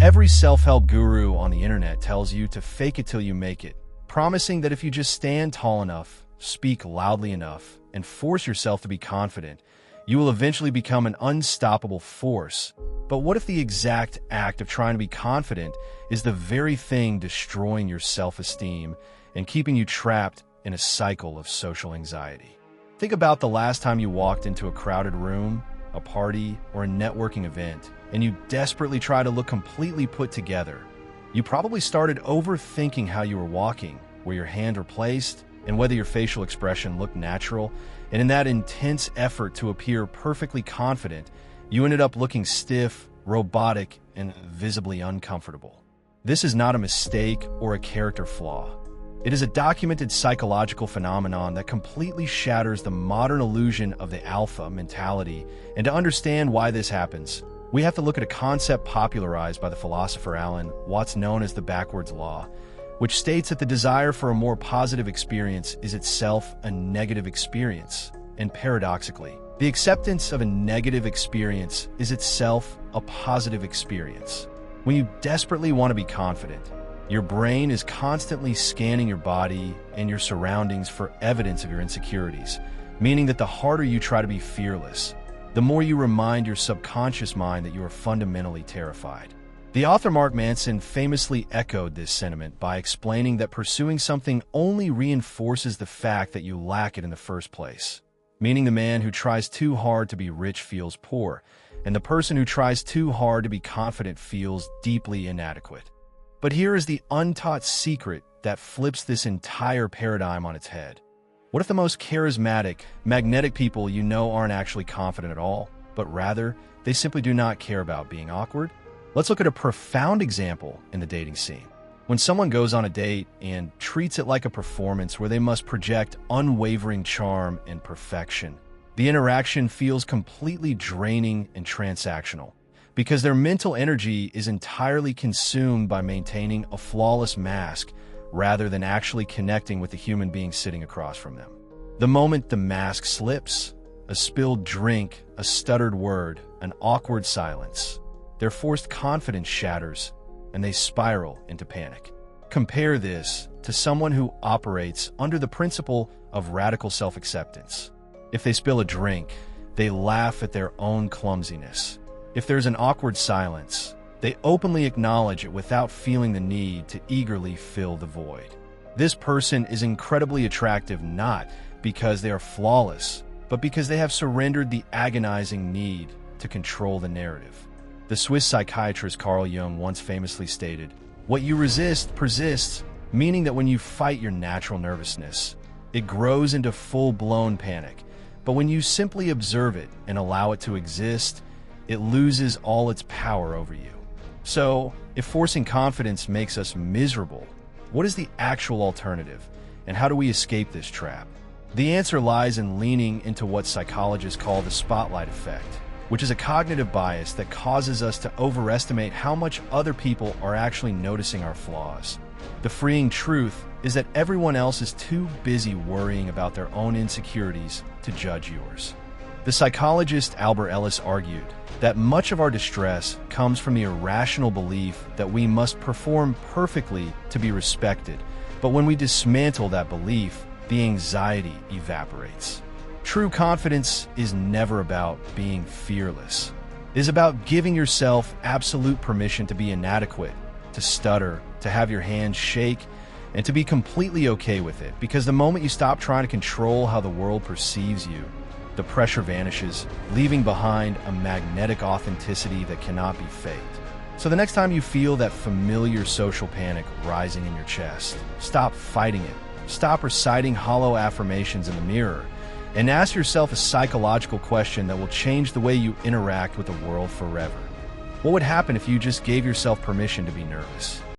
Every self-help guru on the internet tells you to fake it till you make it, promising that if you just stand tall enough, speak loudly enough, and force yourself to be confident, you will eventually become an unstoppable force. But what if the exact act of trying to be confident is the very thing destroying your self-esteem and keeping you trapped in a cycle of social anxiety? Think about the last time you walked into a crowded room, a party, or a networking event, and you desperately try to look completely put together. You probably started overthinking how you were walking, where your hands were placed, and whether your facial expression looked natural. And in that intense effort to appear perfectly confident, you ended up looking stiff, robotic, and visibly uncomfortable. This is not a mistake or a character flaw. It is a documented psychological phenomenon that completely shatters the modern illusion of the alpha mentality. And to understand why this happens, we have to look at a concept popularized by the philosopher what's known as the backwards law, which states that the desire for a more positive experience is itself a negative experience. And paradoxically, the acceptance of a negative experience is itself a positive experience. When you desperately want to be confident, your brain is constantly scanning your body and your surroundings for evidence of your insecurities, meaning that the harder you try to be fearless, the more you remind your subconscious mind that you are fundamentally terrified. The author Mark Manson famously echoed this sentiment by explaining that pursuing something only reinforces the fact that you lack it in the first place, meaning the man who tries too hard to be rich feels poor, and the person who tries too hard to be confident feels deeply inadequate. But here is the untaught secret that flips this entire paradigm on its head. What if the most charismatic, magnetic people you know aren't actually confident at all, but rather they simply do not care about being awkward? Let's look at a profound example in the dating scene. When someone goes on a date and treats it like a performance where they must project unwavering charm and perfection, the interaction feels completely draining and transactional, because their mental energy is entirely consumed by maintaining a flawless mask rather than actually connecting with the human being sitting across from them. The moment the mask slips, a spilled drink, a stuttered word, an awkward silence, their forced confidence shatters and they spiral into panic. Compare this to someone who operates under the principle of radical self-acceptance. If they spill a drink, they laugh at their own clumsiness. If there's an awkward silence, they openly acknowledge it without feeling the need to eagerly fill the void. This person is incredibly attractive not because they are flawless, but because they have surrendered the agonizing need to control the narrative. The Swiss psychiatrist Carl Jung once famously stated, "What you resist persists," meaning that when you fight your natural nervousness, it grows into full-blown panic. But when you simply observe it and allow it to exist, it loses all its power over you. So, if forcing confidence makes us miserable, what is the actual alternative, and how do we escape this trap? The answer lies in leaning into what psychologists call the spotlight effect, which is a cognitive bias that causes us to overestimate how much other people are actually noticing our flaws. The freeing truth is that everyone else is too busy worrying about their own insecurities to judge yours. The psychologist Albert Ellis argued that much of our distress comes from the irrational belief that we must perform perfectly to be respected, but when we dismantle that belief, the anxiety evaporates. True confidence is never about being fearless. It is about giving yourself absolute permission to be inadequate, to stutter, to have your hands shake, and to be completely okay with it, because the moment you stop trying to control how the world perceives you, the pressure vanishes, leaving behind a magnetic authenticity that cannot be faked. So the next time you feel that familiar social panic rising in your chest, stop fighting it. Stop reciting hollow affirmations in the mirror and ask yourself a psychological question that will change the way you interact with the world forever. What would happen if you just gave yourself permission to be nervous?